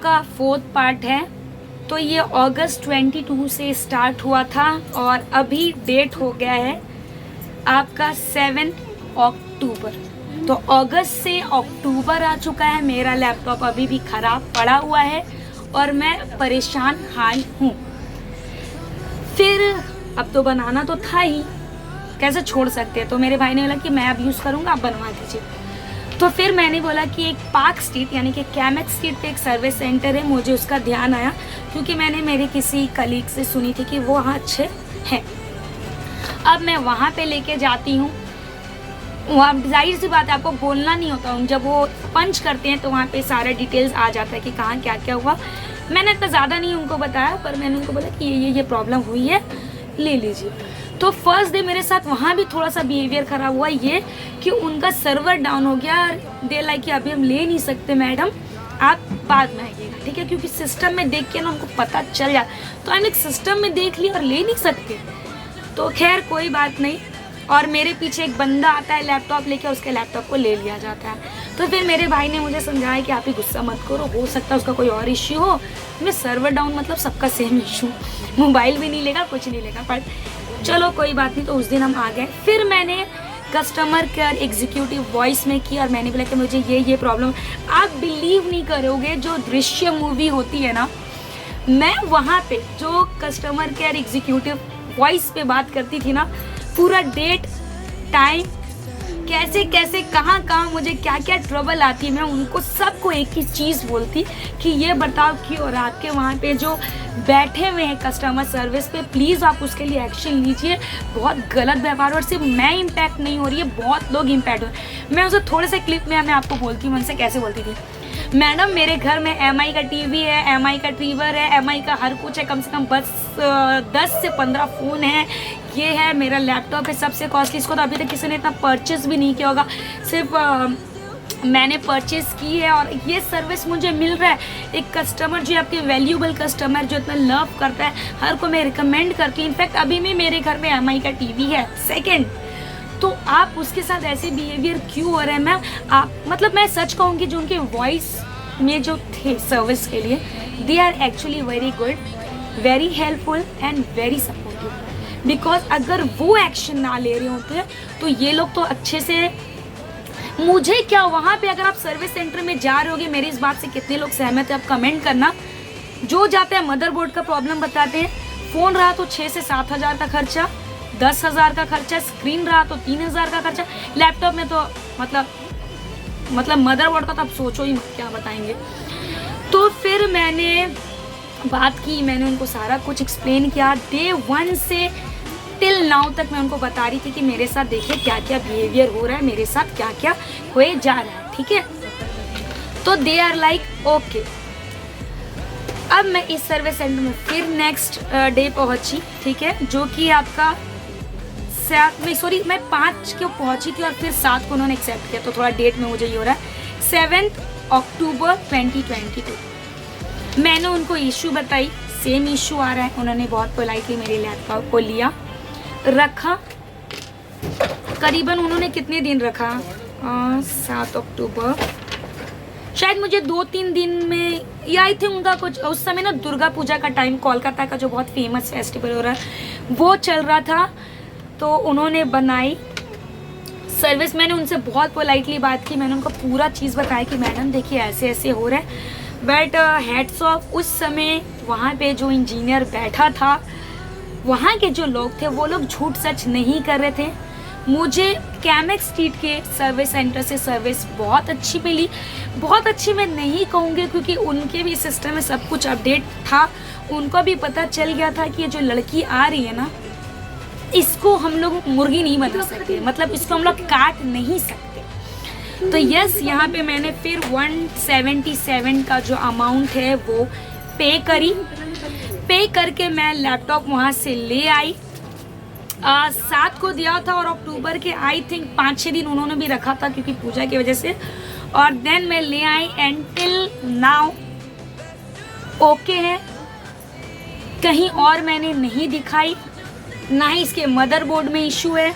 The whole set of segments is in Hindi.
का 4th पार्ट है। तो ये अगस्त 22 से स्टार्ट हुआ था और अभी डेट हो गया है आपका 7 अक्टूबर। तो अगस्त से अक्टूबर आ चुका है, मेरा लैपटॉप अभी भी ख़राब पड़ा हुआ है और मैं परेशान हाल हूँ। फिर अब तो बनाना तो था ही, कैसे छोड़ सकते हैं। तो मेरे भाई ने बोला कि मैं अब यूज़ करूँगा, आप बनवा दीजिए। तो फिर मैंने बोला कि एक पार्क स्ट्रीट यानी कि कैमेक्स स्ट्रीट पे एक सर्विस सेंटर है, मुझे उसका ध्यान आया क्योंकि मैंने मेरे किसी कलीग से सुनी थी कि वो वहाँ अच्छे हैं। अब मैं वहाँ पे लेके जाती हूँ। वहाँ जाहिर सी बात है, आपको बोलना नहीं होता, जब वो पंच करते हैं तो वहाँ पे सारा डिटेल्स आ जाता है कि कहाँ क्या क्या हुआ। मैंने इतना ज़्यादा नहीं उनको बताया, पर मैंने उनको बोला कि ये प्रॉब्लम हुई है, ले लीजिए। तो फर्स्ट डे मेरे साथ वहाँ भी थोड़ा सा बिहेवियर ख़राब हुआ, ये कि उनका सर्वर डाउन हो गया। दे लाइक कि अभी हम ले नहीं सकते मैडम, आप बाद में आइएगा, ठीक है। क्योंकि सिस्टम में देख के ना उनको पता चल जाए, तो हमने सिस्टम में देख लिया और ले नहीं सकते। तो खैर कोई बात नहीं। और मेरे पीछे एक बंदा आता है लैपटॉप लेके, उसके लैपटॉप को ले लिया जाता है। तो फिर मेरे भाई ने मुझे समझाया कि आप ही गुस्सा मत करो, हो सकता है उसका कोई और इश्यू हो। मैं सर्वर डाउन मतलब सबका सेम इशू, मोबाइल भी नहीं लेगा, कुछ नहीं लेगा, पर चलो कोई बात नहीं। तो उस दिन हम आ गए। फिर मैंने कस्टमर केयर एग्जीक्यूटिव वॉइस में की और मैंने बोला कि मुझे ये प्रॉब्लम। आप बिलीव नहीं करोगे, जो दृश्य मूवी होती है ना, मैं वहाँ पे जो कस्टमर केयर एग्जीक्यूटिव वॉइस पे बात करती थी ना, पूरा डेट टाइम कैसे कैसे कहाँ मुझे क्या क्या ट्रबल आती है, मैं उनको सबको एक ही चीज़ बोलती कि ये बताओ कि और आपके वहाँ पे जो बैठे हुए हैं कस्टमर सर्विस पे, प्लीज़ आप उसके लिए एक्शन लीजिए। बहुत गलत व्यवहार, और सिर्फ मैं इम्पैक्ट नहीं हो रही है, बहुत लोग इम्पैक्ट हो रहे हैं। मैं उसे थोड़े से क्लिप में मैं आपको बोलती हूँ, उनसे कैसे बोलती थी। मैडम मेरे घर में MI का टीवी है, MI का ट्रीवर है, MI का हर कुछ है, कम से कम 10 से 15 फ़ोन है, ये है मेरा लैपटॉप है सबसे कॉस्टली, इसको तो अभी तक किसी ने इतना परचेस भी नहीं किया होगा, सिर्फ मैंने परचेस की है और ये सर्विस मुझे मिल रहा है। एक कस्टमर जो आपके वैल्यूबल कस्टमर जो इतना लव करता है, हर को मैं रिकमेंड करती हूँ। इनफैक्ट अभी भी मेरे घर में MI का टीवी है सेकेंड, तो आप उसके साथ ऐसे बिहेवियर क्यों हो रहे हैं मैम? आप मतलब मैं सच कहूँगी, जो उनके वॉइस में जो थे सर्विस के लिए, they are actually very good, very helpful and very supportive. Because अगर वो एक्शन ना ले रहे होते तो ये लोग तो अच्छे से, मुझे क्या, वहाँ पे अगर आप सर्विस सेंटर में जा रहे होगे, मेरी इस बात से कितने लोग सहमत है आप कमेंट करना। जो जाते हैं मदरबोर्ड का प्रॉब्लम बताते हैं, फ़ोन रहा तो 6 से 7 हज़ार का खर्चा, 10,000 का खर्चा, स्क्रीन रहा तो 3,000 का खर्चा, लैपटॉप में तो मतलब मदरबोर्ड का तो आप सोचो ही मत, क्या बताएंगे। तो फिर मैंने बात की, मैंने उनको सारा कुछ एक्सप्लेन किया, डे 1 से टिल नाउ तक मैं उनको बता रही थी कि मेरे साथ देखिए क्या क्या बिहेवियर हो रहा है, मेरे साथ क्या क्या होए जा रहा है, ठीक है। तो दे आर लाइक ओके। अब मैं इस सर्विस सेंटर में फिर नेक्स्ट डे पहुंची, ठीक है, जो कि आपका मैं 5 को पहुंची थी और फिर 7 को उन्होंने एक्सेप्ट किया। तो थोड़ा डेट में मुझे ये हो रहा है 7 अक्टूबर 2022। मैंने उनको इशू बताई, सेम इशू आ रहा है। उन्होंने बहुत पोलाइटली मेरे लैपटॉप को लिया, रखा। करीबन उन्होंने कितने दिन रखा, 7 अक्टूबर, शायद मुझे 2-3 दिन में, या आई थिंक उनका कुछ उस समय ना दुर्गा पूजा का टाइम, कोलकाता का जो बहुत फेमस फेस्टिवल हो रहा है वो चल रहा था। तो उन्होंने बनाई सर्विस, मैंने उनसे बहुत पोलाइटली बात की, मैंने उनको पूरा चीज़ बताया कि मैडम देखिए ऐसे ऐसे हो रहा है। बट हेड्स ऑफ, उस समय वहाँ पे जो इंजीनियर बैठा था, वहाँ के जो लोग थे, वो लोग झूठ सच नहीं कर रहे थे। मुझे कैमेक्स स्ट्रीट के सर्विस सेंटर से सर्विस बहुत अच्छी मिली। बहुत अच्छी मैं नहीं कहूँगी क्योंकि उनके भी सिस्टम में सब कुछ अपडेट था, उनको भी पता चल गया था कि ये जो लड़की आ रही है ना, इसको हम लोग मुर्गी नहीं बना सकते, मतलब इसको हम लोग काट नहीं सकते। तो यस, यहाँ पे मैंने फिर 177 का जो अमाउंट है वो पे करी। पे करके मैं लैपटॉप वहाँ से ले आई। 7 को दिया था और अक्टूबर के आई थिंक 5-6 दिन उन्होंने भी रखा था क्योंकि पूजा की वजह से, और देन मैं ले आई। एंड टिल नाउ ओके है, कहीं और मैंने नहीं दिखाई, ना ही इसके मदरबोर्ड में इशू है,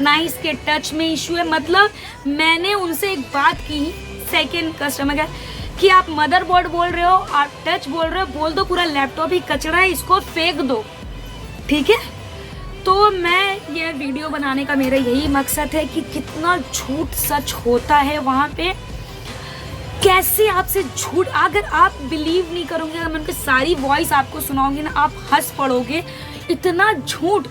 ना ही इसके टच में इशू है। मतलब मैंने उनसे एक बात की सेकेंड कस्टमर का कि आप मदरबोर्ड बोल रहे हो, आप टच बोल रहे हो, बोल दो पूरा लैपटॉप ही कचरा है, इसको फेंक दो, ठीक है। तो मैं ये वीडियो बनाने का मेरा यही मकसद है कि कितना झूठ सच होता है वहाँ पे, कैसे आपसे झूठ, अगर आप बिलीव नहीं करोगे, अगर मैं उनकी सारी वॉइस आपको सुनाऊंगी ना, आप हंस पड़ोगे, इतना झूठ।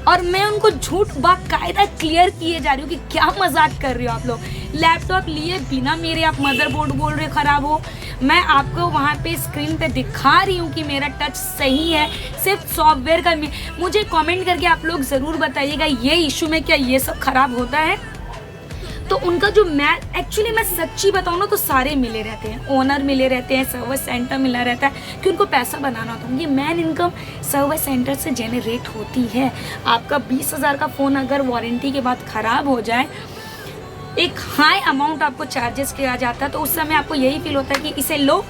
और मैं उनको झूठ बाकायदा क्लियर किए जा रही हूँ कि क्या मजाक कर रहे हो आप लोग, लैपटॉप लिए बिना मेरे आप मदरबोर्ड बोल रहे खराब हो। मैं आपको वहाँ पे स्क्रीन पे दिखा रही हूँ कि मेरा टच सही है, सिर्फ सॉफ्टवेयर का। मुझे कमेंट करके आप लोग ज़रूर बताइएगा ये इशू में क्या ये सब खराब होता है। तो उनका जो मैं एक्चुअली मैं सच्ची बताऊँ ना, तो सारे मिले रहते हैं, ओनर मिले रहते हैं, सर्विस सेंटर मिला रहता है कि उनको पैसा बनाना होता है। ये मेन इनकम सर्विस सेंटर से जनरेट होती है। आपका 20,000 का फ़ोन अगर वारंटी के बाद ख़राब हो जाए, एक हाई अमाउंट आपको चार्जेस किया जाता है, तो उस समय आपको यही फील होता है कि इसे लो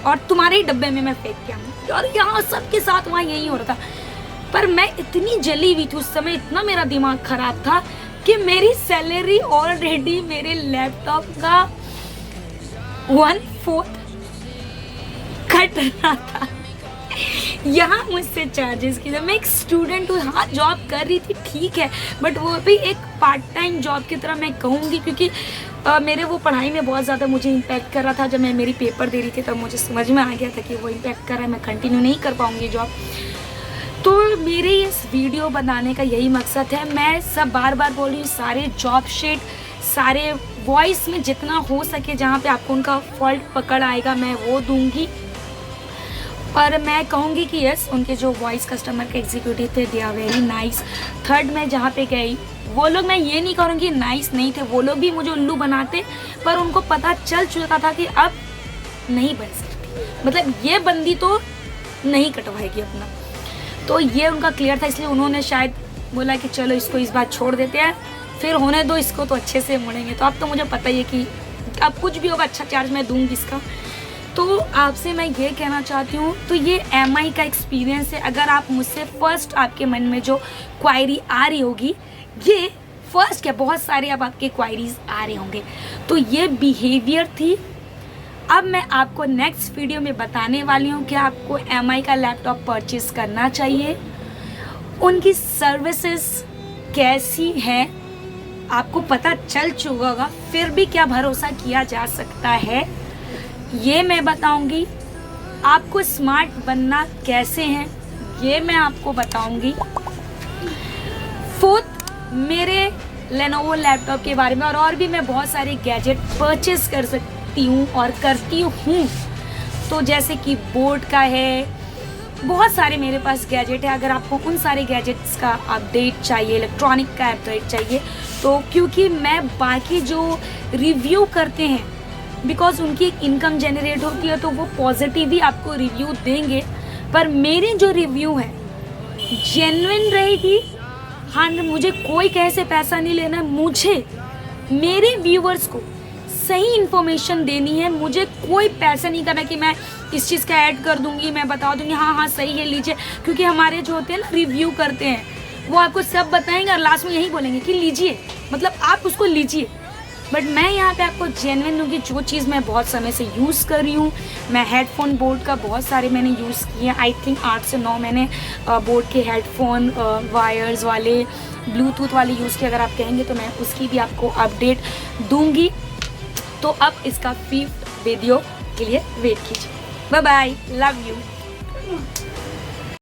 और तुम्हारे ही डब्बे में मैं फेंक के आऊँ। और यहाँ सबके साथ वहाँ यही हो रहा था। पर मैं इतनी जली हुई थी उस समय, इतना मेरा दिमाग ख़राब था कि मेरी सैलरी ऑलरेडी मेरे लैपटॉप का 1/4 कट रहा था। यहाँ मुझसे चार्जेस की, मैं एक स्टूडेंट हूँ, हाँ जॉब कर रही थी ठीक है, बट वो भी एक पार्ट टाइम जॉब की तरह मैं कहूँगी, क्योंकि मेरे वो पढ़ाई में बहुत ज़्यादा मुझे इम्पैक्ट कर रहा था। जब मैं मेरी पेपर दे रही थी तब मुझे समझ में आ गया था कि वो इम्पैक्ट कर रहा है, मैं कंटिन्यू नहीं कर पाऊँगी जॉब। तो मेरे इस वीडियो बनाने का यही मकसद है। मैं सब बार बार बोल रही हूँ, सारे जॉब शीट, सारे वॉइस में जितना हो सके जहाँ पे आपको उनका फॉल्ट पकड़ आएगा मैं वो दूंगी। और मैं कहूँगी कि यस, उनके जो वॉइस कस्टमर के एग्जीक्यूटिव थे they are very nice. Third में जहाँ पे गई वो लोग, मैं ये नहीं करूँगी नाइस नहीं थे, वो लोग भी मुझे उल्लू बनाते, पर उनको पता चल चुका था कि अब नहीं बन सकती, मतलब ये बंदी तो नहीं कटवाएगी अपना। तो ये उनका क्लियर था, इसलिए उन्होंने शायद बोला कि चलो इसको इस बार छोड़ देते हैं, फिर होने दो इसको, तो अच्छे से मुड़ेंगे। तो अब तो मुझे पता ही है कि अब कुछ भी होगा अच्छा चार्ज मैं दूंगी इसका। तो आपसे मैं ये कहना चाहती हूँ, तो ये MI का एक्सपीरियंस है। अगर आप मुझसे फर्स्ट, आपके मन में जो क्वायरी आ रही होगी, ये फर्स्ट क्या, बहुत सारे अब आपके क्वायरीज आ रहे होंगे, तो ये बिहेवियर थी। अब मैं आपको नेक्स्ट वीडियो में बताने वाली हूँ कि आपको MI का लैपटॉप परचेज करना चाहिए, उनकी सर्विसेज कैसी है आपको पता चल चुका होगा, फिर भी क्या भरोसा किया जा सकता है ये मैं बताऊंगी। आपको स्मार्ट बनना कैसे है ये मैं आपको बताऊंगी। फोर्थ, मेरे लेनोवो लैपटॉप के बारे में, और भी मैं बहुत सारे गैजेट परचेज कर सकती हूँ और करती हूँ। तो जैसे कि बोर्ड का है, बहुत सारे मेरे पास गैजेट है। अगर आपको उन सारे गैजेट्स का अपडेट चाहिए, इलेक्ट्रॉनिक का अपडेट चाहिए, तो क्योंकि मैं बाकी जो रिव्यू करते हैं, बिकॉज उनकी एक इनकम जनरेट होती है, तो वो पॉजिटिव ही आपको रिव्यू देंगे, पर मेरे जो रिव्यू है जेन्युइन रहेगी। हाँ, मुझे कोई कहे से पैसा नहीं लेना है, मुझे मेरे व्यूअर्स को सही इन्फॉर्मेशन देनी है। मुझे कोई पैसा नहीं करना कि मैं इस चीज़ का ऐड कर दूंगी, मैं बता दूंगी हाँ हाँ सही है लीजिए, क्योंकि हमारे जो होते हैं ना रिव्यू करते हैं, वो आपको सब बताएंगे और लास्ट में यही बोलेंगे कि लीजिए, मतलब आप उसको लीजिए। बट मैं यहाँ पे आपको जेन्युइन दूँगी, जो चीज़ मैं बहुत समय से यूज़ कर रही हूँ। मैं हेडफोन बोर्ड का बहुत सारे मैंने यूज़ किए, आई थिंक 8 से 9 मैंने बोर्ड के हेडफोन वायर्स वाले, ब्लूटूथ वाले यूज़ किए। अगर आप कहेंगे तो मैं उसकी भी आपको अपडेट दूँगी। तो अब इसका 5th वीडियो के लिए वेट कीजिए। Bye bye, love you.